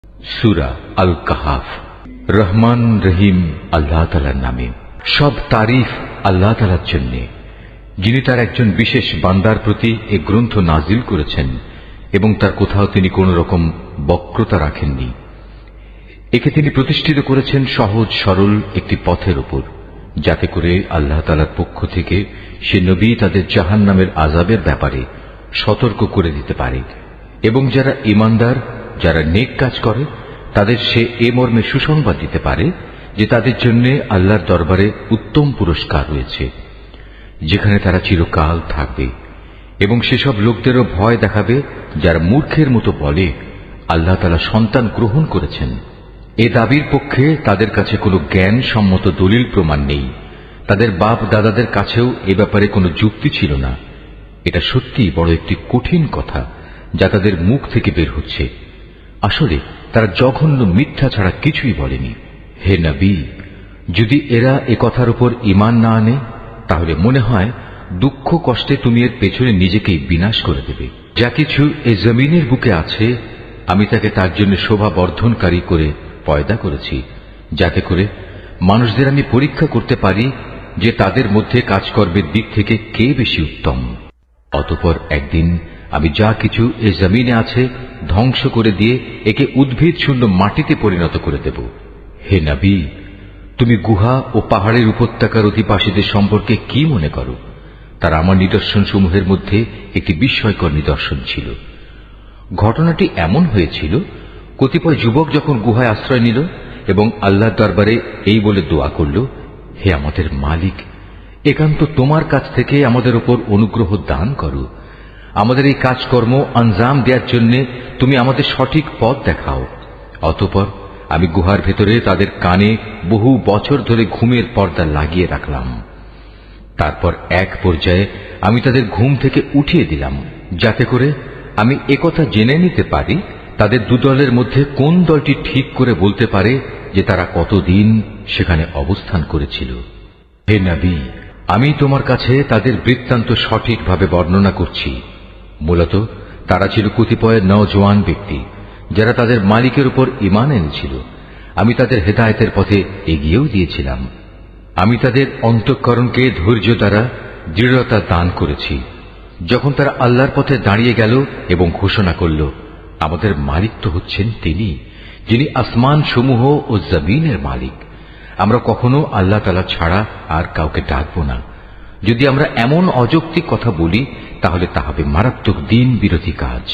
সূরা আল কাহাফ। রহমান রহিম আল্লাহ তাআলার নামে। সব তারিফ আল্লাহ তাআলার জন্য, যিনি তার একজন বিশেষ বান্দার প্রতি এ গ্রন্থ নাজিল করেছেন এবং তার কোথাও তিনি কোন রকম বক্রতা রাখেননি। একে তিনি প্রতিষ্ঠিত করেছেন সহজ সরল একটি পথের উপর, যাতে করে আল্লাহ তাআলার পক্ষ থেকে সে নবী তাদের জাহান্নামের আযাবের ব্যাপারে সতর্ক করে দিতে পারে এবং যারা ঈমানদার, যারা নেক কাজ করে, তাদের সে এ মর্মে সুসংবাদ দিতে পারে যে তাদের জন্য আল্লাহর দরবারে উত্তম পুরস্কার রয়েছে, যেখানে তারা চিরকাল থাকবে। এবং সেসব লোকদেরও ভয় দেখাবে যারা মূর্খের মতো বলে আল্লাহ তাআলা সন্তান গ্রহণ করেছেন। এ দাবির পক্ষে তাদের কাছে কোনো জ্ঞান সম্মত দলিল প্রমাণ নেই। তাদের বাপ দাদাদের কাছেও এ ব্যাপারে কোনো যুক্তি ছিল না। এটা সত্যিই বড় একটি কঠিন কথা যা তাদের মুখ থেকে বের হচ্ছে। আসলে তারা জঘন্য মিথ্যা ছাড়া কিছুই বলেনি। হে নবী, যদি এরা এ কথার উপর ঈমান না আনে, তাহলে মনে হয় দুঃখ কষ্টে তুমি এর পেছনে নিজেকেই বিনাশ করে দেবে। যা কিছু এ জমিনের বুকে আছে, আমি তাকে তার জন্য শোভা বর্ধনকারী করে পয়দা করেছি, যাতে করে মানুষদের আমি পরীক্ষা করতে পারি যে তাদের মধ্যে কাজকর্মের দিক থেকে কে বেশি উত্তম। অতঃপর একদিন আমি যা কিছু এ জমিনে আছে ধ্বংস করে দিয়ে একে উদ্ভিদ শূন্য মাটিতে পরিণত করে দেব। হে নবী, তুমি গুহা ও পাহাড়ের উপত্যকার অধিবাসীদের সম্পর্কে কি মনে করো? তারা আমার নিদর্শন সমূহের মধ্যে একটি বিস্ময়কর নিদর্শন ছিল। ঘটনাটি এমন হয়েছিল, কতিপয় যুবক যখন গুহায় আশ্রয় নিল এবং আল্লাহর দরবারে এই বলে দোয়া করল, হে আমাদের মালিক, একান্ত তোমার কাছ থেকে আমাদের উপর অনুগ্রহ দান করো। আমাদের এই কাজকর্ম আঞ্জাম দেওয়ার জন্য তুমি আমাদের সঠিক পথ দেখাও। অতঃপর আমি গুহার ভেতরে তাদের কানে বহু বছর ধরে ঘুমের পর্দা লাগিয়ে রাখলাম। তারপর এক পর্যায়ে আমি তাদের ঘুম থেকে উঠিয়ে দিলাম, যাতে করে আমি একথা জেনে নিতে পারি তাদের দুদলের মধ্যে কোন দলটি ঠিক করে বলতে পারে যে তারা কতদিন সেখানে অবস্থান করেছিল। হে নবী, আমি তোমার কাছে তাদের বৃত্তান্ত সঠিকভাবে বর্ণনা করছি। মূলত তারা ছিল কতিপয় নওজোয়ান ব্যক্তি, যারা তাদের মালিকের উপর ঈমান এনেছিল। আমি তাদের হেদায়েতের পথে এগিয়েও দিয়েছিলাম। আমি তাদের অন্তঃকরণকে ধৈর্য দ্বারা দৃঢ়তা দান করেছি, যখন তারা আল্লাহর পথে দাঁড়িয়ে গেল এবং ঘোষণা করল, আমাদের মালিক তো হচ্ছেন তিনি, যিনি আসমান সমূহ ও জমিনের মালিক। আমরা কখনো আল্লাহ তাআলা ছাড়া আর কাউকে ডাকব না। যদি আমরা এমন অযৌক্তিক কথা বলি, তাহলে তা হবে মারাত্মক দিন বিরোধী কাজ।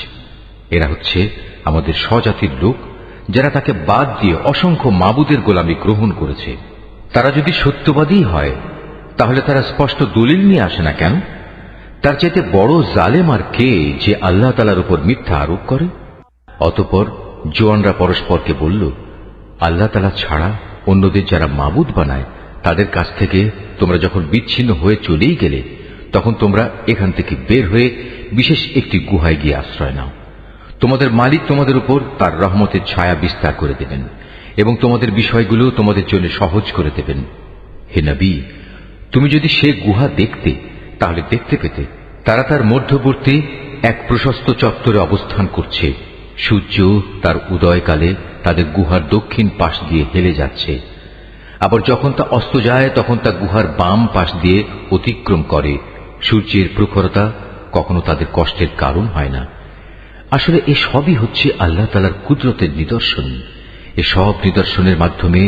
এরা হচ্ছে আমাদের স্বজাতির লোক, যারা তাকে বাদ দিয়ে অসংখ্য মাবুদের গোলামি গ্রহণ করেছে। তারা যদি সত্যবাদী হয়, তাহলে তারা স্পষ্ট দলিল নিয়ে আসে না কেন? তার চাইতে বড় জালেম আর কে, যে আল্লাহ তাআলার উপর মিথ্যা আরোপ করে? অতঃপর জোয়ানরা পরস্পরকে বলল, আল্লাহ তাআলা ছাড়া অন্যদের যারা মাবুদ বানায়, তাদের কাছ থেকে তোমরা যখন বিচ্ছিন্ন হয়ে চলেই গেলে, তখন তোমরা এখান থেকে বের হয়ে বিশেষ একটি গুহায় গিয়ে আশ্রয় নাও। তোমাদের মালিক তোমাদের উপর তার রহমতের ছায়া বিস্তার করে দেবেন এবং তোমাদের বিষয়গুলো তোমাদের জন্য সহজ করে দেবেন। হে নবী, তুমি যদি সে গুহা দেখতে, তাহলে দেখতে পেতে তারা তার মধ্যবর্তী এক প্রশস্ত চত্বরে অবস্থান করছে। সূর্য তার উদয়কালে তাদের গুহার দক্ষিণ পাশ দিয়ে হেলে যাচ্ছে, আবার যখন তা অস্ত যায় তখন তা গুহার বাম পাশ দিয়ে অতিক্রম করে। সূর্যের প্রখরতা কখনো তাদের কষ্টের কারণ হয় না। আসলে এ সবই হচ্ছে আল্লাহ তাআলার কুদরতের নিদর্শন। এ সব নিদর্শনের মাধ্যমে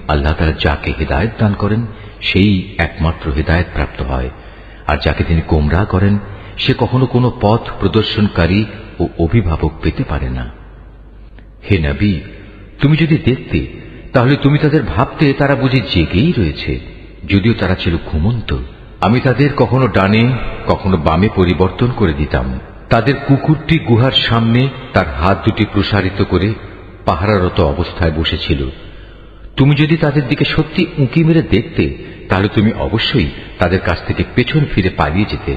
আল্লাহ তাআলা যাকে হেদায়েত দান করেন, সেই একমাত্র হেদায়েত প্রাপ্ত হয়, আর যাকে তিনি গোমরাহ করেন, সে কখনো কোনো পথ প্রদর্শনকারী ও অভিভাবক পেতে পারে না। হে নবী, তুমি যদি দেখতে, তাহলে তুমি তাদের ভাবতে তারা বুঝি জেগেই রয়েছে, যদিও তারা ছিল ঘুমন্ত। আমি তাদের কখনো ডানে কখনো বামে পরিবর্তন করে দিতাম। তাদের কুকুরটি গুহার সামনে তার হাত দুটি প্রসারিত করে পাহারারত অবস্থায় বসেছিল। তুমি যদি তাদের দিকে সত্যি উঁকি মেরে দেখতে, তাহলে তুমি অবশ্যই তাদের কাছ থেকে পেছন ফিরে পালিয়ে যেতে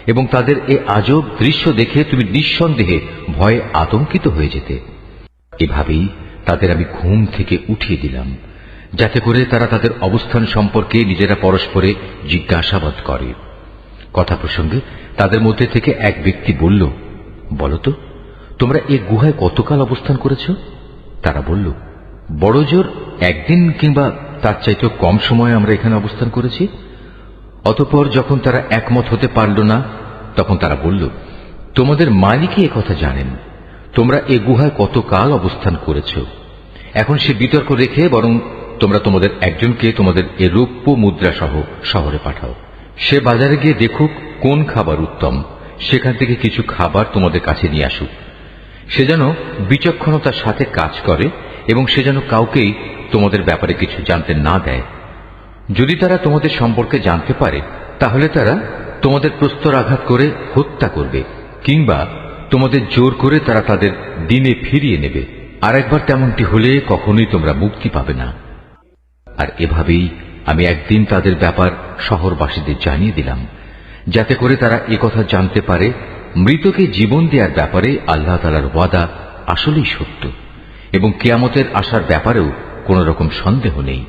এবং তাদের এ আজব দৃশ্য দেখে তুমি নিঃসন্দেহে ভয়ে আতঙ্কিত হয়ে যেতে। এভাবেই তাদের আমি ঘুম থেকে উঠিয়ে দিলাম, যাতে করে তারা তাদের অবস্থান সম্পর্কে নিজেরা পরস্পরে জিজ্ঞাসাবাদ করে। কথা প্রসঙ্গে তাদের মধ্যে থেকে এক ব্যক্তি বলল, বলতো তোমরা এ গুহায় কতকাল অবস্থান করেছ? তারা বলল, বড় জোর একদিন কিংবা তার চাইতেও কম সময় আমরা এখানে অবস্থান করেছি। অতঃপর যখন তারা একমত হতে পারল না, তখন তারা বলল, তোমাদের মালিকই একথা জানেন, তোমরা এ গুহায় কতকাল অবস্থান করেছ। এখন সে বিতর্ক রেখে বরং তোমরা তোমাদের একজনকে তোমাদের এ রৌপ্য মুদ্রা সহ শহরে পাঠাও। সে বাজারে গিয়ে দেখুক কোন খাবার উত্তম, সেখান থেকে কিছু খাবার তোমাদের কাছে নিয়ে আসুক। সে যেন বিচক্ষণতার সাথে কাজ করে এবং সে যেন কাউকেই তোমাদের ব্যাপারে কিছু জানতে না দেয়। যদি তারা তোমাদের সম্পর্কে জানতে পারে, তাহলে তারা তোমাদের প্রস্তরাঘাত করে হত্যা করবে, কিংবা তোমাদের জোর করে তারা তাদের দিনে ফিরিয়ে নেবে। আর একবার তেমনটি হলে কখনোই তোমরা মুক্তি পাবে না। আর এভাবেই আমি একদিন তাদের ব্যাপার শহরবাসীদের জানিয়ে দিলাম, যাতে করে তারা একথা জানতে পারে মৃতকে জীবন দেওয়ার ব্যাপারে আল্লাহ তাআলার ওয়াদা আসলেই সত্য, এবং কিয়ামতের আসার ব্যাপারেও কোন রকম সন্দেহ নেই।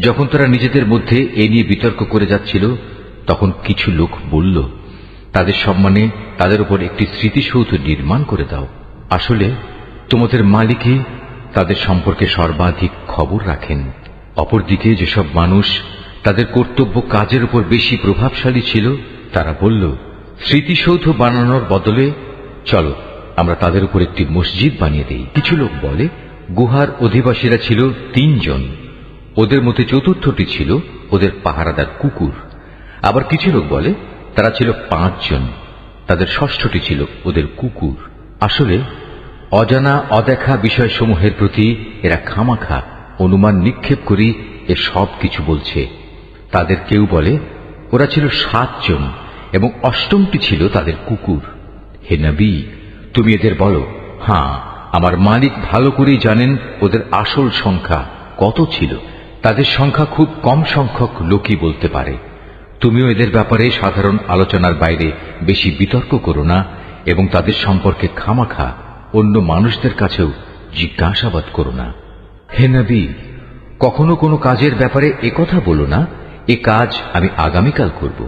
যখন তারা নিজেদের মধ্যে এ নিয়ে বিতর্ক করে যাচ্ছিল, তখন কিছু লোক বলল, তাদের সম্মানে তাদের উপর একটি স্মৃতিসৌধ নির্মাণ করে দাও। আসলে তোমাদের মালিকই তাদের সম্পর্কে সর্বাধিক খবর রাখেন। অপরদিকে যেসব মানুষ তাদের কর্তব্য কাজের উপর বেশি প্রভাবশালী ছিল, তারা বলল, স্মৃতিসৌধ বানানোর বদলে চলো আমরা তাদের উপর একটি মসজিদ বানিয়ে দেই। কিছু লোক বলে, গুহার অধিবাসীরা ছিল 3 জন, ওদের মধ্যে চতুর্থটি ছিল ওদের পাহারাদার কুকুর। আবার কিছু লোক বলে তারা ছিল 5 জন, তাদের ষষ্ঠটি ছিল ওদের কুকুর। আসলে অজানা অদেখা বিষয়সমূহের প্রতি এরা খামাখা অনুমান নিক্ষেপ করি এ সব কিছু বলছে। তাদের কেউ বলে ওরা ছিল 7 জন এবং অষ্টমটি ছিল তাদের কুকুর। হে নবী, তুমি এদের বলো, হ্যাঁ, আমার মালিক ভালো করেই জানেন ওদের আসল সংখ্যা কত ছিল। তাদের সংখ্যা খুব কম সংখ্যক লোকই বলতে পারে। তুমিও এদের ব্যাপারে সাধারণ আলোচনার বাইরে বেশি বিতর্ক করো না এবং তাদের সম্পর্কে খামাখা অন্য মানুষদের কাছেও জিজ্ঞাসাবাদ করো না। হে নবী, কখনো কোনো কাজের ব্যাপারে একথা বলো না, এ কাজ আমি আগামীকাল করব।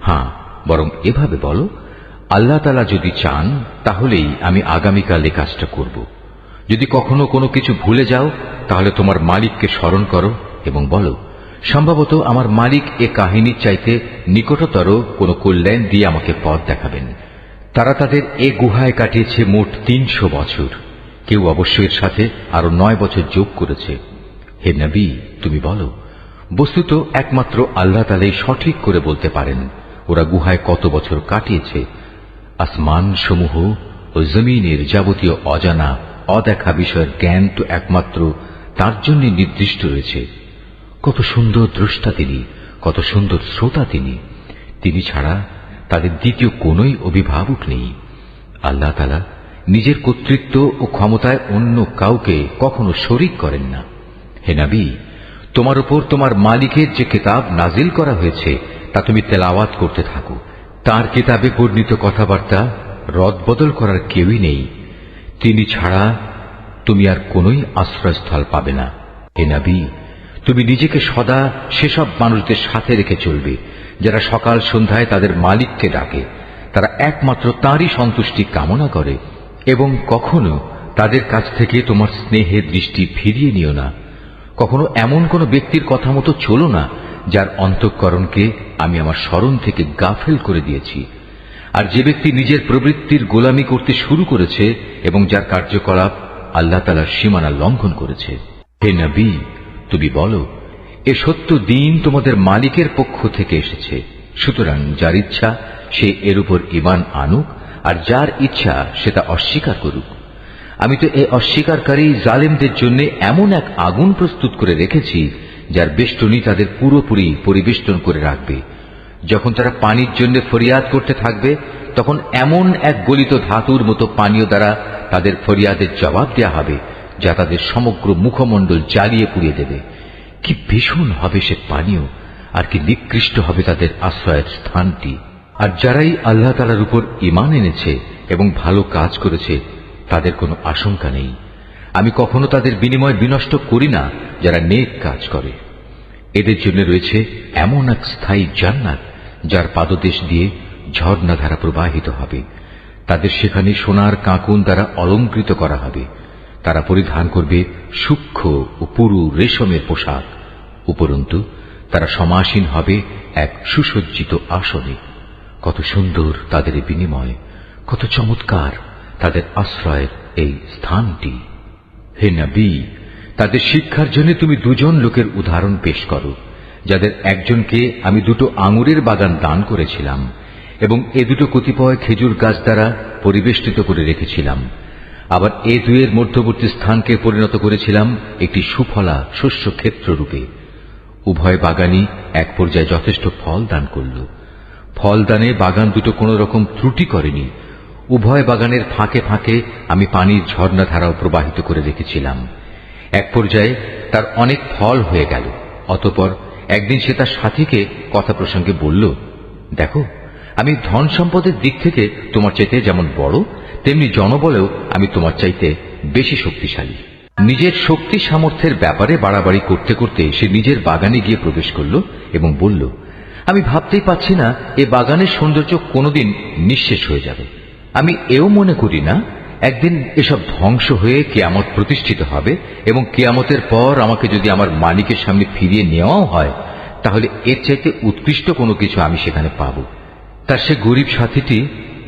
হ্যাঁ, বরং এভাবে বলো, আল্লাহ তাআলা যদি চান তাহলেই আমি আগামীকাল এ কাজটা করব। যদি কখনো কোনো কিছু ভুলে যাও, তাহলে তোমার মালিককে স্মরণ করো এবং বলো, সম্ভবত আমার মালিক এ কাহিনীর চাইতে নিকটতর কোনো কল্যাণ দিয়ে আমাকে পথ দেখাবেন। তারা তাদের এ গুহায় কাটিয়েছে মোট 300 বছর। কেউ অবশ্য এর সাথে আরো 9 বছর যোগ করেছে। হে নবী, তুমি বলো, বস্তুত একমাত্র আল্লাহ তাআলাই সঠিক করে বলতে পারেন ওরা গুহায় কত বছর কাটিয়েছে। আসমান সমূহ ও জমিনের যাবতীয় অজানা অদেখা বিষয়ের জ্ঞান তো একমাত্র তার জন্য নির্দিষ্ট রয়েছে। কত সুন্দর দ্রষ্টা তিনি, কত সুন্দর শ্রোতা তিনি। তিনি ছাড়া তাদের দ্বিতীয় কোনই অভিভাবক নেই। আল্লাহ তাআলা নিজের কর্তৃত্ব ও ক্ষমতায় অন্য কাউকে কখনো শরীক করেন না। হে নবী, তোমার উপর তোমার মালিকের যে কিতাব নাজিল করা হয়েছে তা তুমি তেলাওয়াত করতে থাকো। তার কিতাবে বর্ণিত কথাবার্তা রদবদল করার কেউই নেই। তিনি ছাড়া তুমি আর কোনই আশ্রয়স্থল পাবে না। হে নবী, তুমি নিজেকে সদা সেসব মানুষদের সাথে রেখে চলবে যারা সকাল সন্ধ্যায় তাদের মালিককে ডাকে, তারা একমাত্র তাঁরই সন্তুষ্টি কামনা করে, এবং কখনো তাদের কাছ থেকে তোমার স্নেহের দৃষ্টি ফিরিয়ে নিও না। কখনো এমন কোন ব্যক্তির কথা মতো চলো না যার অন্তঃকরণকে আমি আমার স্মরণ থেকে গাফেল করে দিয়েছি। আর যে ব্যক্তি নিজের প্রবৃত্তির গোলামি করতে শুরু করেছে এবং যার কার্যকলাপ আল্লাহ তাআলার সীমানা লঙ্ঘন করেছে। হে নবী, তুমি বলো, এ সত্য দিন তোমাদের মালিকের পক্ষ থেকে এসেছে। সুতরাং যার ইচ্ছা সে এর উপর ঈমান আনুক, আর যার ইচ্ছা সে তা অস্বীকার করুক। আমি তো এই অস্বীকারী জালেমদের জন্য এমন এক আগুন প্রস্তুত করে রেখেছি যার বেষ্টনী তাদের পুরোপুরি পরিবেষ্টন করে রাখবে। যখন তারা পানির জন্য ফরিয়াদ করতে থাকবে, তখন এমন এক গলিত ধাতুর মতো পানীয় দ্বারা তাদের ফরিয়াদের জবাব দেয়া হবে যা তাদের সমগ্র মুখমণ্ডল জ্বালিয়ে পুড়িয়ে দেবে। কি ভীষণ হবে সে পানীয়, আর কি নিকৃষ্ট হবে তাদের আশ্রয়ের স্থানটি। আর যারাই আল্লাহ তাআলার উপর ঈমান এনেছে এবং ভালো কাজ করেছে, তাদের কোনো আশঙ্কা নেই। আমি কখনো তাদের বিনিময় বিনষ্ট করি না যারা নেক কাজ করে। এদের জন্য রয়েছে এমন এক স্থায়ী জান্নাত যার পাদদেশ দিয়ে ঝর্ণাধারা প্রবাহিত হবে। তাদের সেখানে সোনার কাঁকুন দ্বারা অলঙ্কৃত করা হবে। তারা পরিধান করবে সূক্ষ্ম ও পুরু রেশমের পোশাক। উপরন্তু তারা সমাসীন হবে এক সুসজ্জিত আসনে। কত সুন্দর তাদের বিনিময়, কত চমৎকার তাদের আশ্রয়ের এই স্থানটি। হে নবী, তাদের শিক্ষার জন্য তুমি দুজন লোকের উদাহরণ পেশ করো, যাদের একজনকে আমি 2টো আঙুরের বাগান দান করেছিলাম এবং এ 2টো কতিপয় খেজুর গাছ দ্বারা পরিবেষ্টিত করে রেখেছিলাম। আবার এ দুয়ের মধ্যবর্তী স্থানকে পরিণত করেছিলাম একটি সুফলা শস্য ক্ষেত্র রূপে। উভয় বাগানই এক পর্যায়ে যথেষ্ট ফল দান করল। ফলদানে বাগান দুটো কোন রকম ত্রুটি করেনি। উভয় বাগানের ফাঁকে ফাঁকে আমি পানির ঝর্ণাধারাও প্রবাহিত করে রেখেছিলাম। এক পর্যায়ে তার অনেক ফল হয়ে গেল। অতঃপর একদিন সে তার সাথীকে কথা প্রসঙ্গে বলল, দেখো, আমি ধন সম্পদের দিক থেকে তোমার চাইতে যেমন বড়, তেমনি জনবলেও আমি তোমার চাইতে বেশি শক্তিশালী। নিজের শক্তি সামর্থ্যের ব্যাপারে বাড়াবাড়ি করতে করতে সে নিজের বাগানে গিয়ে প্রবেশ করল এবং বলল, আমি ভাবতেই পাচ্ছি না এ বাগানের সৌন্দর্য কোনোদিন নিঃশেষ হয়ে যাবে। আমি এও মনে করি না একদিন এসব ধ্বংস হয়ে কিয়ামত প্রতিষ্ঠিত হবে এবং কিয়ামতের পর আমাকে যদি আমার মালিকের সামনে ফিরিয়ে নেওয়াও হয়, তাহলে এর চাইতে উৎকৃষ্ট কোনো কিছু আমি সেখানে পাব। তার সে গরিব সাথীটি,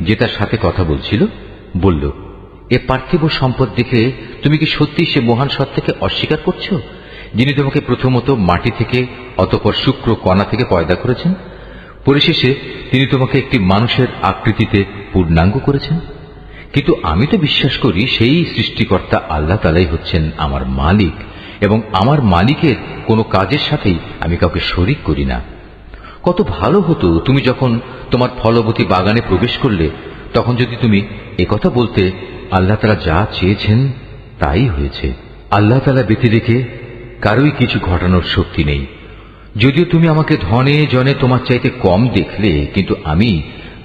যে তার সাথে কথা বলছিল, বলল, এ পার্থিব সম্পদ দেখে তুমি কি সত্যি সে মহান সত্তাকে অস্বীকার করছো, যিনি তোমাকে প্রথমত মাটি থেকে, অতঃপর শুক্র কণা থেকে পয়দা করেছেন, পরিশেষে তিনি তোমাকে একটি মানুষের আকৃতিতে পূর্ণাঙ্গ করেছেন? কিন্তু আমি তো বিশ্বাস করি সেই সৃষ্টিকর্তা আল্লাহ তাআলাই হচ্ছেন আমার মালিক এবং আমার মালিকের কোনো কাজের সাথেই আমি কাউকে শরীক করি না। কত ভালো হতো তুমি যখন তোমার ফলবতী বাগানে প্রবেশ করলে তখন যদি তুমি একথা বলতে, আল্লাহ তাআলা যা চেয়েছেন তাই হয়েছে। আল্লাহ তাআলা ব্যতি রেখে কারোই কিছু ঘটানোর শক্তি নেই। যদিও তুমি আমাকে ধনে জনে তোমার চাইতে কম দেখলে, কিন্তু আমি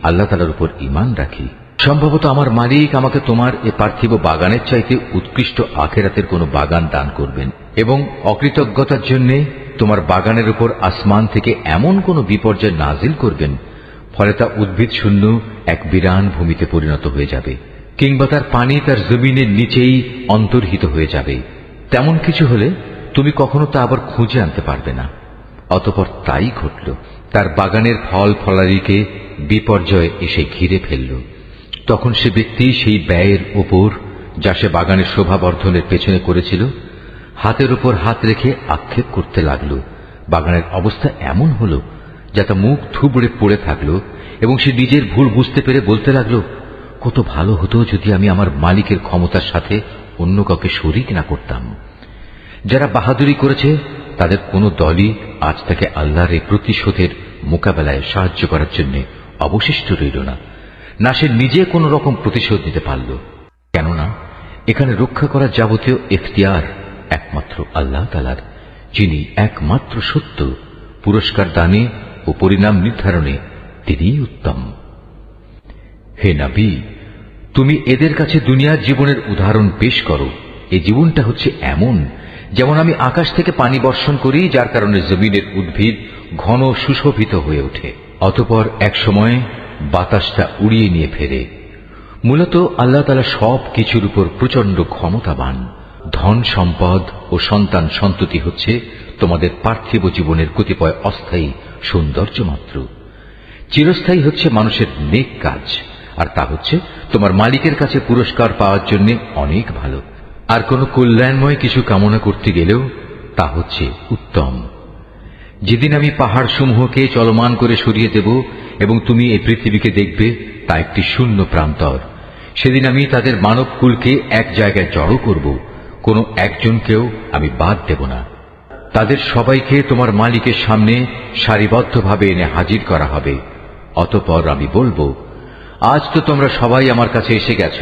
আল্লাহ তাআলার উপর ঈমান রাখি। সম্ভবত আমার মালিক আমাকে তোমার এ পার্থিব বাগানের চাইতে উৎকৃষ্ট আখিরাতের কোনো বাগান দান করবেন এবং অকৃতজ্ঞতার জন্য তোমার বাগানের উপর আসমান থেকে এমন কোন বিপর্যয় নাজিল করবেন, ফলে তা উদ্ভিদ শূন্য এক বিরান ভূমিতে পরিণত হয়ে যাবে, কিংবা তার পানি তার জমিনের নিচেই অন্তর্হিত হয়ে যাবে। তেমন কিছু হলে তুমি কখনো তা আবার খুঁজে আনতে পারবে না। অতঃপর তাই ঘটল। তার বাগানের ফল ফলারিকে বিপর্যয় এসে ঘিরে ফেলল। তখন সে ব্যক্তি সেই ব্যয়ের ওপর, যা সে বাগানের শোভাবর্ধনের পেছনে করেছিল, হাতের উপর হাত রেখে আক্ষেপ করতে লাগল। বাগানের অবস্থা এমন হল যা তা মুখ থুবড়ে পড়ে থাকল এবং সে নিজের ভুল বুঝতে পেরে বলতে লাগল, কত ভালো হতো যদি আমি আমার মালিকের ক্ষমতার সাথে অন্য কাউকে শরীক না করতাম। যারা বাহাদুরি করেছে তাদের কোনো দলই আজ তাকে আল্লাহর এই প্রতিশোধের মোকাবেলায় সাহায্য করার জন্য অবশিষ্ট রইল না, না সে নিজে কোন রকম প্রতিশোধ নিতে পারল। কেননা এখানে রক্ষা করার যাবতীয় এখতিয়ার একমাত্র আল্লাহ তাআলার, যিনি একমাত্র সত্য। পুরস্কার দানে ও পরিণাম নির্ধারণে তিনিই উত্তম। হে নবী, তুমি এদের কাছে দুনিয়ার জীবনের উদাহরণ পেশ করো। এই জীবনটা হচ্ছে এমন যেমন আমি আকাশ থেকে পানি বর্ষণ করি, যার কারণে জমিনের উদ্ভিদ ঘন সুশোভিত হয়ে ওঠে, অতঃপর এক সময় বাতাসটা উড়িয়ে নিয়ে ফেরে। মূলত আল্লাহ তাআলা সব কিছুর উপর প্রচন্ড ক্ষমতাবান। ধন সম্পদ ও সন্তান সন্ততি হচ্ছে তোমাদের পার্থিব জীবনের কতিপয় অস্থায়ী সৌন্দর্য মাত্র। চিরস্থায়ী হচ্ছে মানুষের নেক কাজ, আর তা হচ্ছে তোমার মালিকের কাছে পুরস্কার পাওয়ার জন্য অনেক ভালো। আর কোন কল্যাণময় কিছু কামনা করতে গেলেও তা হচ্ছে উত্তম। যেদিন আমি পাহাড় সমূহকে চলমান করে সরিয়ে দেব এবং তুমি এই পৃথিবীকে দেখবে তা একটি শূন্য প্রান্তর, সেদিন আমি তাদের মানব কুলকে এক জায়গায় জড়ো করব, কোনো একজনকেও আমি বাদ দেব না। তাদের সবাইকে তোমার মালিকের সামনে সারিবদ্ধভাবে এনে হাজির করা হবে। অতঃপর আমি বলবো, আজ তো তোমরা সবাই আমার কাছে এসে গেছ,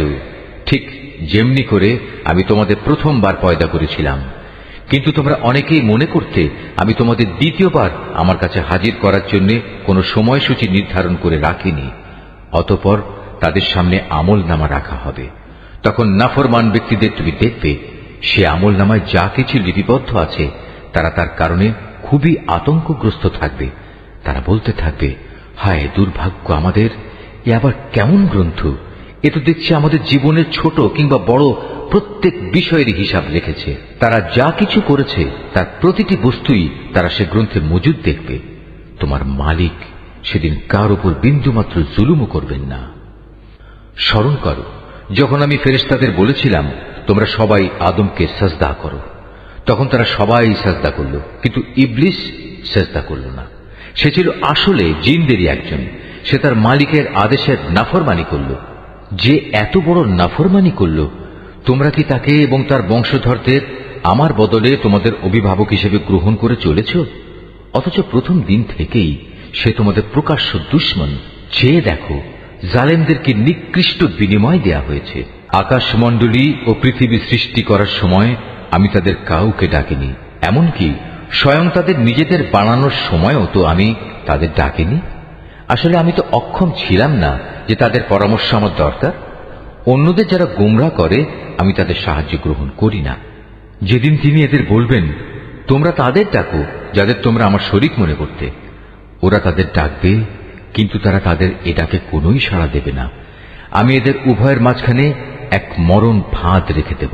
ঠিক যেমনি করে আমি তোমাদের প্রথমবার পয়দা করেছিলাম, কিন্তু তোমরা অনেকেই মনে করতে আমি তোমাদের দ্বিতীয়বার আমার কাছে হাজির করার জন্য কোনো সময়সূচি নির্ধারণ করে রাখিনি। অতঃপর তাদের সামনে আমলনামা রাখা হবে। তখন নাফরমান ব্যক্তিদের তুমি দেখবে সে আমলনামায় যা কিছু লিপিবদ্ধ আছে তারা তার কারণে খুবই আতঙ্কগ্রস্ত থাকবে। তারা বলতে থাকবে, হায় দুর্ভাগ্য আমাদের, এ আবার কেমন গ্রন্থ! এ তো দেখছি আমাদের জীবনের ছোট কিংবা বড় প্রত্যেক বিষয়ের হিসাব রেখেছে। তারা যা কিছু করেছে তার প্রতিটি বস্তুই তারা সে গ্রন্থে মজুদ দেখবে। তোমার মালিক সেদিন কার উপর বিন্দুমাত্র জুলুমও করবেন না। স্মরণ করো যখন আমি ফেরেশতাদের বলেছিলাম তোমরা সবাই আদমকে সাজদা করো, তখন তারা সবাই সাজদা করল, কিন্তু ইবলিস সাজদা করল না। সে ছিল আসলে জিনদেরই একজন। সে তার মালিকের আদেশের নাফরমানি করল। যে এত বড় নাফরমানি করল, তোমরা কি তাকে এবং তার বংশধরদের আমার বদলে তোমাদের অভিভাবক হিসেবে গ্রহণ করে চলেছ? অথচ প্রথম দিন থেকেই সে তোমাদের প্রকাশ্য দুশমন। চেয়ে দেখো, জালেমদেরকে নিকৃষ্ট বিনিময় দেয়া হয়েছে। আকাশমণ্ডলী ও পৃথিবী সৃষ্টি করার সময় আমি তাদের কাউকে ডাকিনি, এমনকি স্বয়ং তাদের নিজেদের বানানোর সময়ও তো আমি তাদের ডাকিনি। আসলে আমি তো অক্ষম ছিলাম না যে তাদের পরামর্শ আমার দরকার। অন্যদের যারা গোমরা করে আমি তাদের সাহায্য গ্রহণ করি না। যেদিন তিনি এদের বলবেন তোমরা তাদের ডাকো যাদের তোমরা আমার শরীক মনে করতে, ওরা তাদের ডাকবে, কিন্তু তারা তাদের এ ডাকে কোনোই সাড়া দেবে না। আমি এদের উভয়ের মাঝখানে এক মরণ ফাঁদ রেখে দেব।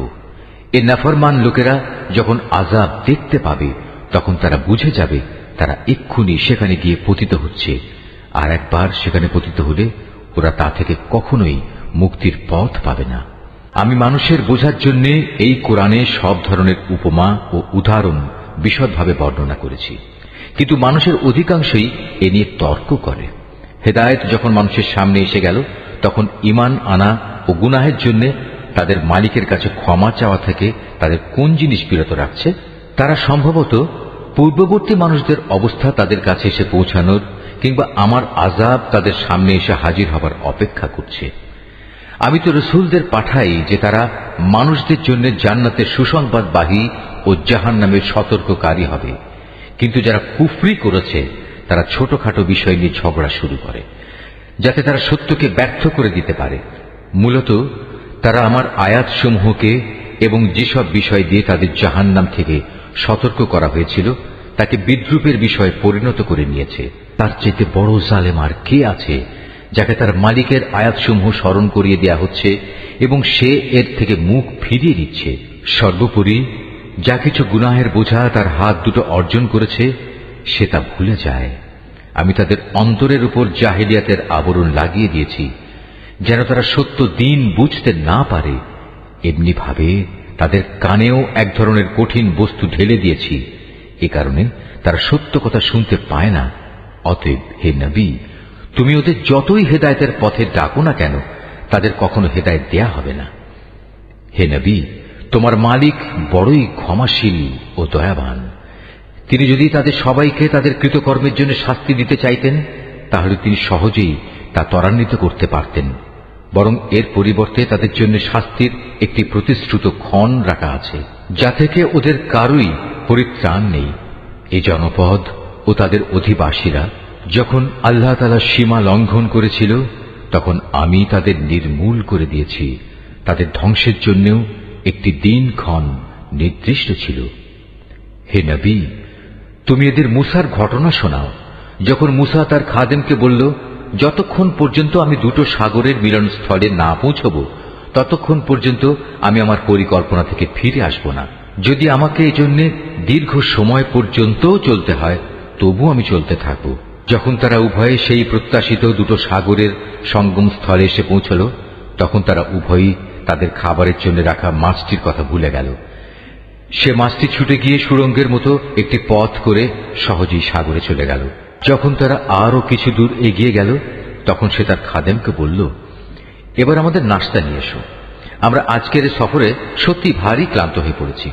এ নাফরমান লোকেরা যখন আযাব দেখতে পাবে তখন তারা বুঝে যাবে তারা এক্ষুনি সেখানে গিয়ে পতিত হচ্ছে, আর একবার সেখানে পতিত হলে ওরা তা থেকে কখনোই মুক্তির পথ পাবে না। আমি মানুষের বোঝার জন্য এই কোরআনে সব ধরনের উপমা ও উদাহরণ বিশদভাবে বর্ণনা করেছি, কিন্তু মানুষের অধিকাংশই এ নিয়ে তর্ক করে। হেদায়েত যখন মানুষের সামনে এসে গেল তখন ঈমান আনা ও গুনাহের জন্য তাদের মালিকের কাছে ক্ষমা চাওয়া থেকে তাদের কোন জিনিস বিরত রাখছে? তারা সম্ভবত পূর্ববর্তী মানুষদের অবস্থা তাদের কাছে এসে পৌঁছানোর কিংবা আমার আযাব তাদের সামনে এসে হাজির হবার অপেক্ষা করছে। আমি তো রসুলদের পাঠাই যে তারা মানুষদের জন্য জান্নাতের সুসংবাদবাহী ও জাহান্নামের সতর্ককারী হবে, কিন্তু যারা কুফরি করেছে তারা ছোটখাটো বিষয় নিয়ে ঝগড়া শুরু করে যাতে তারা সত্যকে ব্যর্থ করে দিতে পারে। মূলত তারা আমার আয়াতসমূহকে এবং যেসব বিষয় দিয়ে তাদের জাহান্নাম থেকে সতর্ক করা হয়েছিল তাকে বিদ্রূপের বিষয়ে পরিণত করে নিয়েছে। তার চাইতে বড় জালেম আর কে আছে যাকে তার মালিকের আয়াতসমূহ স্মরণ করিয়ে দেয়া হচ্ছে এবং সে এর থেকে মুখ ফিরিয়ে দিচ্ছে? সর্বোপরি যা কিছু গুনাহের বোঝা তার হাত দুটো অর্জন করেছে সে তা ভুলে যায়। আমি তাদের অন্তরের উপর জাহেলিয়াতের আবরণ লাগিয়ে দিয়েছি যেন তারা সত্য দিন বুঝতে না পারে। এমনি ভাবে তাদের কানেও এক ধরনের কঠিন বস্তু ঢেলে দিয়েছি, এ কারণে তারা সত্য কথা শুনতে পায় না। অতএব হে নবী, তুমি ওদের যতই হেদায়েতের পথে ডাকো না কেন তাদের কখনো হেদায়েত দেয়া হবে না। হে নবী, তোমার মালিক বড়ই ক্ষমাশীল ও দয়াবান। তিনি যদি তাদের সবাইকে তাদের কৃতকর্মের জন্য শাস্তি দিতে চাইতেন তাহলে তিনি সহজেই তা ত্বরান্বিত করতে পারতেন, বরং এর পরিবর্তে তাদের জন্য শাস্তির একটি প্রতিশ্রুত ক্ষণ রাখা আছে যা থেকে ওদের কারোই পরিত্রাণ নেই। এই জনপদ ও তাদের অধিবাসীরা যখন আল্লাহ তাআলা সীমা লঙ্ঘন করেছিল তখন আমি তাদের নির্মূল করে দিয়েছি। তাদের ধ্বংসের জন্যও একটি দিনক্ষণ নির্দিষ্ট ছিল। হে নবী, তুমি এদের মূসার ঘটনা শোনাও। যখন মূসা তার খাদেমকে বলল, যতক্ষণ পর্যন্ত আমি দুটো সাগরের মিলনস্থলে না পৌঁছব ততক্ষণ পর্যন্ত আমি আমার পরিকল্পনা থেকে ফিরে আসব না। যদি আমাকে এজন্য দীর্ঘ সময় পর্যন্ত চলতে হয় তবু আমি চলতে থাকব। যখন তারা উভয়ে সেই প্রত্যাশিত দুটো সাগরের সঙ্গম স্থলে এসে পৌঁছল তখন তারা উভয়ই তাদের খাবারের জন্য রাখা মাছটির কথা ভুলে গেল। সে মাছটি ছুটে গিয়ে সুড়ঙ্গের মতো একটি পথ করে সহজেই সাগরে চলে গেল। যখন তারা আরো কিছু দূর এগিয়ে গেল তখন সে তার খাদেমকে বলল, এবার আমাদের নাস্তা নিয়ে এসো, আমরা আজকের সফরে সত্যি ভারী ক্লান্ত হয়ে পড়েছি।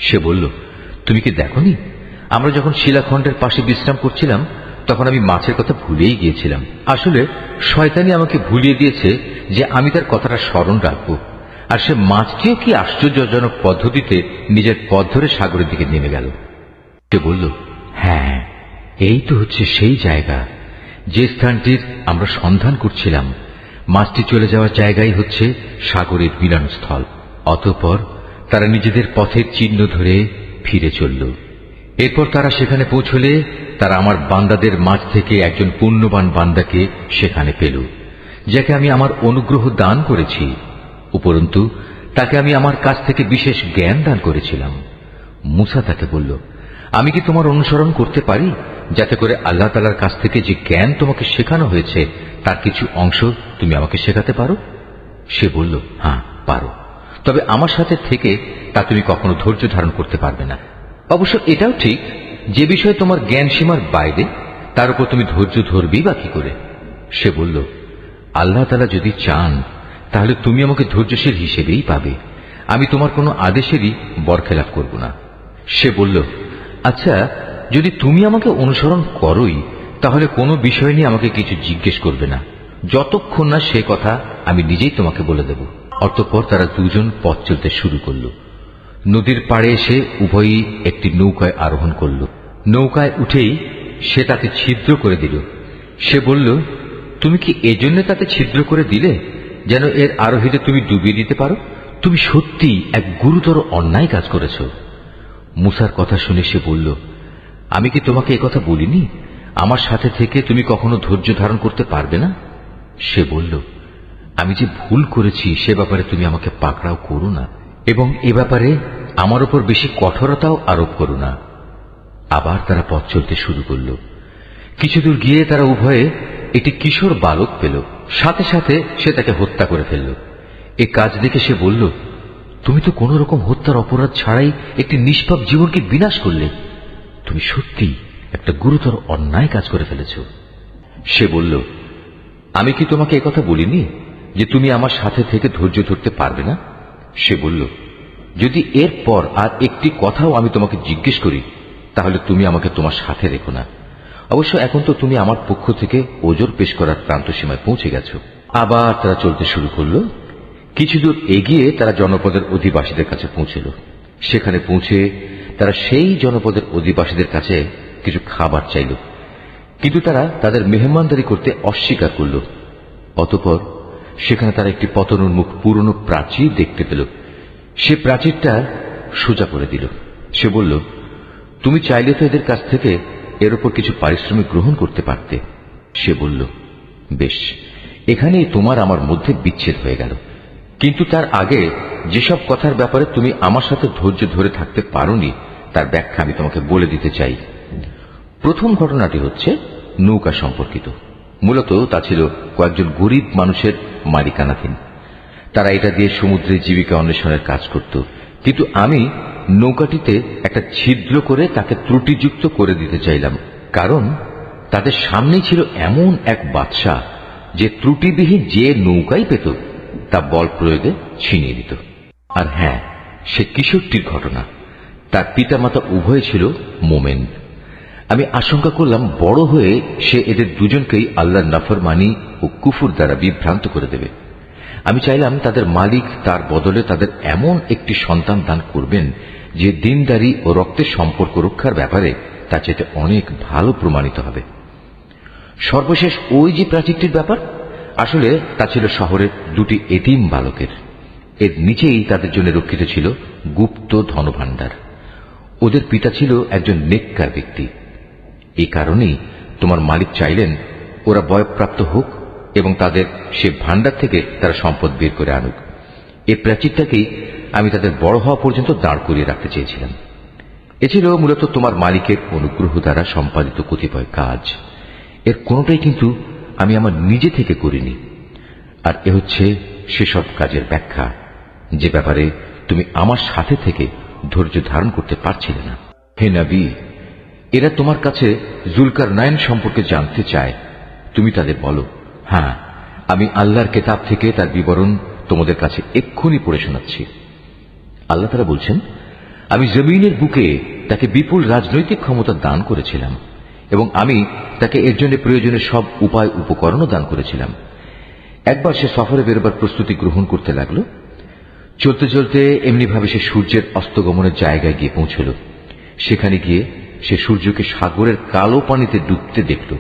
সে বলল, তুমি কি দেখোনি আমরা যখন শিলাখণ্ডের পাশে বিশ্রাম করছিলাম তখন আমি মাছের কথা ভুলেই গিয়েছিলাম। আসলে শয়তানি আমাকে ভুলিয়ে দিয়েছে যে আমি তার কথাটা স্মরণ রাখব। আর সে মাছটিও কি আশ্চর্যজনক পদ্ধতিতে নিজের পথ ধরে সাগরের দিকে নেমে গেল। সে বলল, হ্যাঁ, এই তো হচ্ছে সেই জায়গা যে স্থানটির আমরা সন্ধান করছিলাম। মাছটি চলে যাওয়ার জায়গাই হচ্ছে সাগরের মিলনস্থল। অতঃপর তারা নিজেদের পথের চিহ্ন ধরে ফিরে চলল। এরপর তারা সেখানে পৌঁছলে তারা আমার বান্দাদের মাঝ থেকে একজন পুণ্যবান বান্দাকে সেখানে পেল, যাকে আমি আমার অনুগ্রহ দান করেছি। উপরন্তু তাকে আমি আমার কাছ থেকে বিশেষ জ্ঞান দান করেছিলাম। মুসা তাকে বলল, আমি কি তোমার অনুসরণ করতে পারি, যাতে করে আল্লাহ তাআলার কাছ থেকে যে জ্ঞান তোমাকে শেখানো হয়েছে তার কিছু অংশ তুমি আমাকে শেখাতে পারো? সে বলল, হ্যাঁ পারো, তবে আমার সাথে থেকে তা তুমি কখনো ধৈর্য ধারণ করতে পারবে না। অবশ্য এটাও ঠিক, যে বিষয়ে তোমার জ্ঞান সীমার বাইরে তার উপর তুমি ধৈর্য ধরবেই বা কি করে? সে বলল, আল্লাহ তাআলা যদি চান তাহলে তুমি আমাকে ধৈর্যশীল হিসেবেই পাবে, আমি তোমার কোনো আদেশেরই বরখেলাপ করব না। সে বলল, আচ্ছা, যদি তুমি আমাকে অনুসরণ করোই তাহলে কোনো বিষয় নিয়ে আমাকে কিছু জিজ্ঞেস করবে না, যতক্ষণ না সে কথা আমি নিজেই তোমাকে বলে দেব। অতঃপর তারা দুজন পথ চলতে শুরু করল। নদীর পাড়ে এসে উভয়ই একটি নৌকায় আরোহণ করল। নৌকায় উঠেই সে তাতে ছিদ্র করে দিল। সে বলল, তুমি কি এজন্য তাতে ছিদ্র করে দিলে যেন এর আরোহীতে তুমি ডুবিয়ে দিতে পারো? তুমি সত্যি এক গুরুতর অন্যায় কাজ করেছ। মুসার কথা শুনে সে বলল, আমি কি তোমাকে একথা বলিনি আমার সাথে থেকে তুমি কখনো ধৈর্য ধারণ করতে পারবে না? সে বলল, আমি যে ভুল করেছি সে ব্যাপারে তুমি আমাকে পাকড়াও করো না, এবং এ ব্যাপারে আমার উপর বেশি কঠোরতাও আরোপ করো না। আবার তারা পথ চলতে শুরু করল। কিছুদূর গিয়ে তারা উভয়ে একটি কিশোর বালক পেল। সাথে সাথে সে তাকে হত্যা করে ফেলল। এ কাজ দেখে সে বলল, তুমি তো কোন রকম হত্যার অপরাধ ছাড়াই একটি নিষ্পাপ জীবনকে বিনাশ করলে। তুমি সত্যি একটা গুরুতর অন্যায় কাজ করে ফেলেছ। সে বলল, আমি কি তোমাকে একথা বলিনি যে তুমি আমার সাথে থেকে ধৈর্য ধরতে পারবে না? সে বলল, যদি এরপর আর একটি কথাও আমি তোমাকে জিজ্ঞেস করি তাহলে তুমি আমাকে তোমার সাথে রেখো না। অবশ্য এখন তো তুমি আমার পক্ষ থেকে ওজর পেশ করার প্রান্ত সীমায় পৌঁছে গেছো। আবার তারা চলতে শুরু করল। কিছুদূর এগিয়ে তারা জনপদের অধিবাসীদের কাছে পৌঁছল। সেখানে পৌঁছে তারা সেই জনপদের অধিবাসীদের কাছে কিছু খাবার চাইল, কিন্তু তারা তাদের মেহমানদারি করতে অস্বীকার করল। অতঃপর সেখানে তারা একটি পতনোন্মুখ পুরনো প্রাচীর দেখতে পেল। সে প্রাচীরটা সোজা করে দিল। সে বলল, তুমি চাইলে তো এদের কাছ থেকে এর উপর কিছু পারিশ্রমিক গ্রহণ করতে পারতে। সে বলল, বেশ, এখানেই তোমার আমার মধ্যে বিচ্ছেদ হয়ে গেল, কিন্তু তার আগে যেসব কথার ব্যাপারে তুমি আমার সাথে ধৈর্য ধরে থাকতে পারোনি তার ব্যাখ্যা আমি তোমাকে বলে দিতে চাই। প্রথম ঘটনাটি হচ্ছে নৌকা সম্পর্কিত। মূলত তা ছিল কয়েকজন গরিব মানুষের মালিকানাধীন। তারা এটা দিয়ে সমুদ্রে জীবিকা অন্বেষণের কাজ করত, কিন্তু আমি নৌকাটিতে একটা ছিদ্র করে তাকে ত্রুটিযুক্ত করে দিতে চাইলাম, কারণ তাদের সামনেই ছিল এমন এক বাদশা যে ত্রুটিবিহীন যে নৌকাই পেত তা বল প্রয়োগে ছিনিয়ে দিত। আর হ্যাঁ, সে কিশোরটির ঘটনা। তার পিতামাতা উভয় ছিল মোমেন। আমি আশঙ্কা করলাম বড় হয়ে সে এদের দুজনকেই আল্লাহর নাফরমানি ও কুফর দ্বারা বিভ্রান্ত করে দেবে। আমি চাইলাম তাদের মালিক তার বদলে তাদের এমন একটি সন্তান দান করবেন যে দিনদারি ও রক্তের সম্পর্ক রক্ষার ব্যাপারে তা চাইতে অনেক ভালো প্রমাণিত হবে। সর্বশেষ ওই যে প্রাচীরটির ব্যাপার, আসলে তা ছিল শহরের দুটি এতিম বালকের। এর নিচেই তাদের জন্য রক্ষিত ছিল গুপ্ত ধনভাণ্ডার। ওদের পিতা ছিল একজন নেককার ব্যক্তি। এই কারণেই তোমার মালিক চাইলেন ওরা বয়ঃপ্রাপ্ত হোক এবং তাদের সে ভাণ্ডার থেকে তারা সম্পদ বের করে আনুক। এই প্রাচীরটাকেই আমি তাদের বড় হওয়া পর্যন্ত দাঁড় করিয়ে রাখতে চেয়েছিলাম। এ ছিল মূলত তোমার মালিকের অনুগ্রহ দ্বারা সম্পাদিত কতিপয় কাজ। এর কোনোটাই কিন্তু আমি আমার নিজে থেকে করিনি। আর এ হচ্ছে সেসব কাজের ব্যাখ্যা যে ব্যাপারে তুমি আমার সাথে থেকে ধৈর্য ধারণ করতে পারছিলে না। হে নবী, এরা তোমার কাছে জুলকারনাইন সম্পর্কে জানতে চায়। তুমি তাদের বলো, হ্যাঁ, আমি আল্লাহর কেতাব থেকে তার বিবরণ তোমাদের কাছে এক্ষুনি পড়ে শোনাচ্ছি। আল্লাহ তাআলা বলছেন, আমি জমিনের বুকে তাকে বিপুল রাজনৈতিক ক্ষমতা দান করেছিলাম এবং আমি তাকে এর জন্য প্রয়োজনীয় সব উপায় উপকরণও দান করেছিলাম। একবার সে সফরে বেরোবার প্রস্তুতি গ্রহণ করতে লাগল। চলতে চলতে এমনিভাবে সে সূর্যের অস্তগমনের জায়গায় গিয়ে পৌঁছল। সেখানে গিয়ে সে সূর্যকে সাগরের কালো পানিতে ডুবতে দেখল।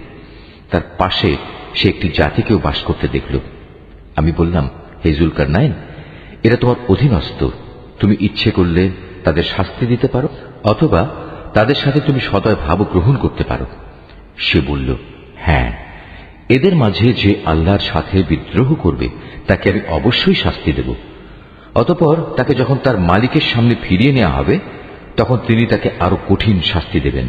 তার পাশে সে একটি জাতিকেও বাস করতে দেখল। আমি বললাম, হে জুলকারনাইন, এরা তোমার অধীনস্থ। তুমি ইচ্ছে করলে তাদের শাস্তি দিতে পারো অথবা তাদের সাথে তুমি সদয় ভাব গ্রহণ করতে পারো। সে বলল, হ্যাঁ, এদের মাঝে যে আল্লাহর সাথে বিদ্রোহ করবে তাকে আমি অবশ্যই শাস্তি দেব। অতঃপর তাকে যখন তার মালিকের সামনে ফিরিয়ে নেওয়া হবে তখন তিনি তাকে আরো কঠিন শাস্তি দেবেন।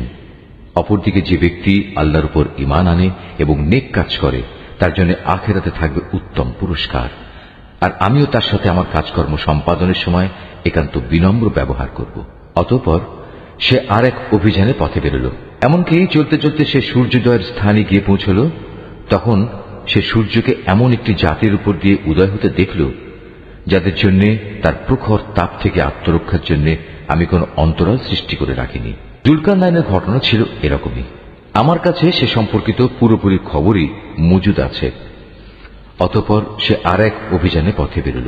অপরদিকে যে ব্যক্তি আল্লাহর উপর ঈমান আনে এবং নেক কাজ করে তার জন্য আখিরাতে থাকবে উত্তম পুরস্কার। আর আমিও তার সাথে আমার কাজকর্ম সম্পাদনের সময় একান্ত বিনম্র ব্যবহার করব। অতঃপর সে আর এক অভিযানে পথে বেরোল। এমনকি চলতে চলতে সে সূর্যোদয়ের স্থানে গিয়ে পৌঁছল। তখন সে সূর্যকে এমন একটি জাতির উপর দিয়ে উদয় হতে দেখল যাদের জন্য তার প্রখর তাপ থেকে আত্মরক্ষার জন্য আমি কোনো অন্তরাল সৃষ্টি করে রাখিনি। যুলকারনাইনের ঘটনা ছিল এরকমই। আমার কাছে সে সম্পর্কিত পুরোপুরি খবরই মজুদ আছে। অতঃপর সে আর এক অভিযানে পথে বেরোল।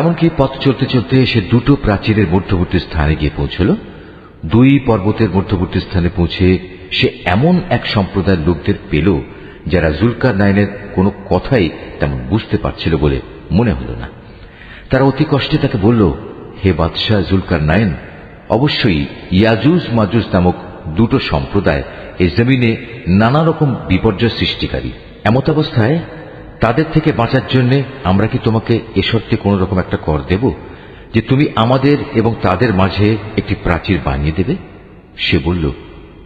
এমনকি পথ চলতে চলতে সে দুটো প্রাচীরের মধ্যবর্তী স্থানে গিয়ে পৌঁছল। দুই পর্বতের মধ্যবর্তী স্থানে পৌঁছে সে এমন এক সম্প্রদায়ের লোকদের পেল যারা যুলকারনাইনের কোনো কথাই তেমন বুঝতে পারছিল বলে মনে হল না। তারা অতি কষ্টে তাকে বলল, হে বাদশাহ যুলকারনাইন, অবশ্যই ইয়াজুজ মাজুজ নামক দুটো সম্প্রদায় এই জমিনে নানা রকম বিপর্যয় সৃষ্টিকারী। এমত অবস্থায় তাদের থেকে বাঁচার জন্য আমরা কি তোমাকে এ শর্তে কোন রকম একটা কর দেব যে তুমি আমাদের এবং তাদের মাঝে একটি প্রাচীর বানিয়ে দেবে? সে বলল,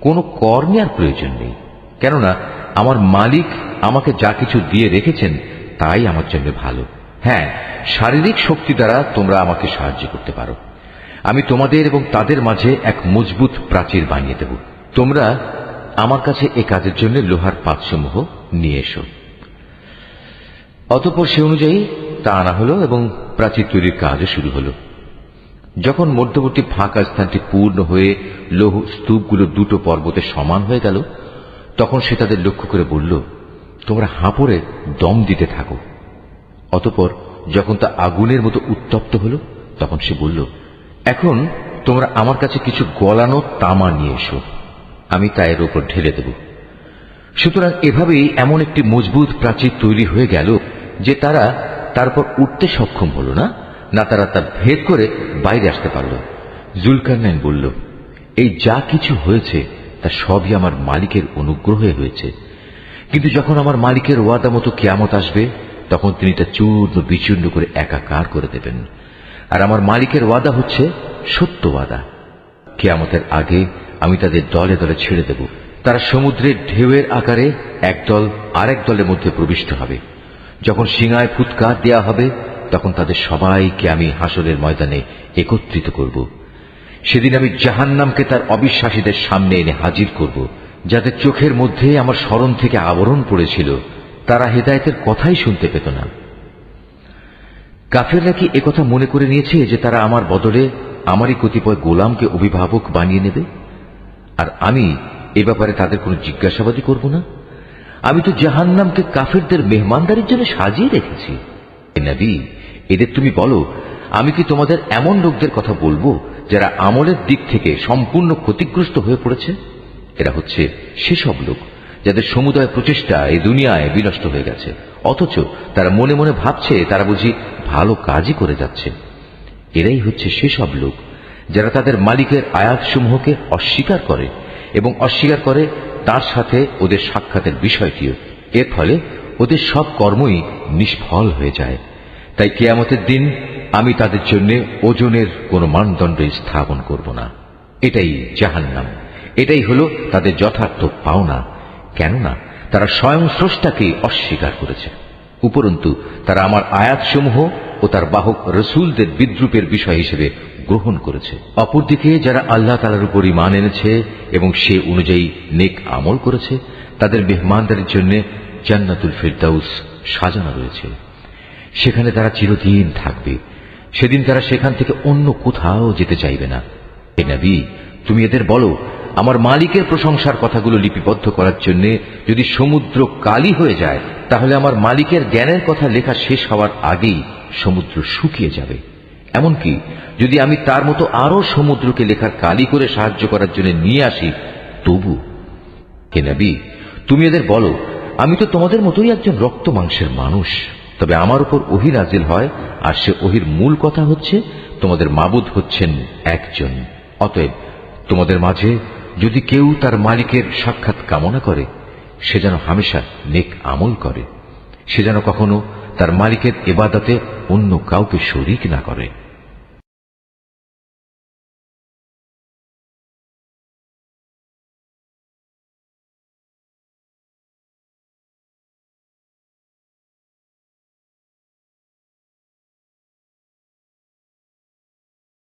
কোনো কর নেওয়ার প্রয়োজন নেই, কেননা আমার মালিক আমাকে যা কিছু দিয়ে রেখেছেন তাই আমার জন্য ভালো। হ্যাঁ, শারীরিক শক্তি দ্বারা তোমরা আমাকে সাহায্য করতে পারো। আমি তোমাদের এবং তাদের মাঝে এক মজবুত প্রাচীর বানিয়ে দেব। তোমরা আমার কাছে এ কাজের জন্য লোহার পাতসমূহ নিয়ে এসো। অতঃপর সে অনুযায়ী তা আনা হলো এবং প্রাচীর তৈরির কাজও শুরু হলো। যখন মধ্যবর্তী ফাঁকা স্থানটি পূর্ণ হয়ে লৌহ স্তূপগুলো দুটো পর্বতে সমান হয়ে গেল তখন সে তাদের লক্ষ্য করে বলল, তোমরা হাঁপড়ে দম দিতে থাকো। অতঃপর যখন তা আগুনের মতো উত্তপ্ত হল তখন সে বলল, এখন তোমরা আমার কাছে কিছু গলানো তামা নিয়ে এসো, আমি তা এর উপর ঢেলে দেব। সুতরাং এভাবেই এমন একটি মজবুত প্রাচীর তৈরি হয়ে গেল যে তারা তারপর উঠতে সক্ষম হল না, না তারা তা ভেদ করে বাইরে আসতে পারল। যুলকারনাইন বলল, এই যা কিছু হয়েছে তা সবই আমার মালিকের অনুগ্রহে হয়েছে, কিন্তু যখন আমার মালিকের ওয়াদা মতো কিয়ামত আসবে তখন তিনি তা চূর্ণ বিচূর্ণ করে একাকার করে দেবেন। আর আমার মালিকের ওয়াদা হচ্ছে সত্য ওয়াদা। কিয়ামতের আগে আমি তাদের দলে দলে ছেড়ে দেব। তারা সমুদ্রের ঢেউয়ের আকারে একদল আরেক দলের মধ্যে প্রবিষ্ট হবে। যখন সিঙায় ফুৎকার দেয়া হবে তখন তাদের সবাইকে আমি হাসরের ময়দানে একত্রিত করব। সেদিন আমি জাহান্নামকে তার অবিশ্বাসীদের সামনে এনে হাজির করব, যাদের চোখের মধ্যে আমার স্মরণ থেকে আবরণ পড়েছিল, তারা হেদায়েতের কথাই শুনতে পেত না। কাফেররা কি একথা মনে করে নিয়েছে যে তারা আমার বদলে আমারই কতিপয় গোলামকে অভিভাবক বানিয়ে নেবে, আর আমি এ ব্যাপারে তাদের কোনো জিজ্ঞাসাবাদই করব না? আমি তো জাহান্নামকে কাফেরদের মেহমানদারির জন্য সাজিয়ে রেখেছি। হে নবী, এদের তুমি বলো, আমি কি তোমাদের এমন লোকদের কথা বলবো যারা আমলের দিক থেকে সম্পূর্ণ ক্ষতিগ্রস্ত হয়ে পড়েছে? এরা হচ্ছে সেসব লোক যাদের সমুদয় প্রচেষ্টা এই দুনিয়ায় বিনষ্ট হয়ে গেছে, অথচ তারা মনে মনে ভাবছে তারা বুঝি ভালো কাজই করে যাচ্ছে। এরাই হচ্ছে সেসব লোক যারা তাদের মালিকের আয়াতসমূহকে অস্বীকার করে এবং অস্বীকার করে তার সাথে ওদের সাক্ষাতের বিষয়টিও। এর ফলে ওদের সব কর্মই নিষ্ফল হয়ে যায়। তাই কিয়ামতের দিন আমি তাদের জন্য ওজনের কোনো মানদণ্ড স্থাপন করব না। এটাই জাহান্নাম, এটাই হলো তাদের যথার্থ পাওনা, কেননা তারা স্বয়ং স্রষ্টাকে অস্বীকার করেছে। উপরন্তু তারা আমার আয়াতসমূহ ও তার বাহক রসুলদের বিদ্রুপের বিষয় হিসেবে গ্রহণ করেছে। অপরদিকে যারা আল্লাহ তাআলার উপর ঈমান এনেছে এবং সে অনুযায়ী নেক আমল করেছে তাদের মেহমানদারির জন্য জান্নাতুল ফিরদাউস সাজানো রয়েছে। সেখানে তারা চিরদিন থাকবে। সেদিন তারা সেখান থেকে অন্য কোথাও যেতে চাইবে না। হে নবী, তুমি এদের বলো, আমার মালিকের প্রশংসার কথাগুলো লিপিবদ্ধ করার জন্য যদি সমুদ্র কালি হয়ে যায় তাহলে আমার মালিকের জ্ঞানের কথা লেখা শেষ হওয়ার আগেই সমুদ্র শুকিয়ে যাবে। এমনকি যদি আমি তার মতো আরো সমুদ্রকে লেখার কালি করে সাহায্য করার জন্য নিয়ে আসি তবু। হে নবী, তুমি এদের বলো, আমি তো তোমাদের মতোই একজন রক্ত মাংসের মানুষ, তবে আমার উপর ওহী নাজিল হয়, আর সে ওহীর মূল কথা হচ্ছে তোমাদের মাবুদ হচ্ছেন একজন। অতএব তোমাদের মাঝে যদি কেউ তার মালিকের সাক্ষাৎ কামনা করে সে যেন হামেশা নেক আমল করে, সে যেন কখনো তার মালিকের ইবাদতে অন্য কাউকে শরীক না করে।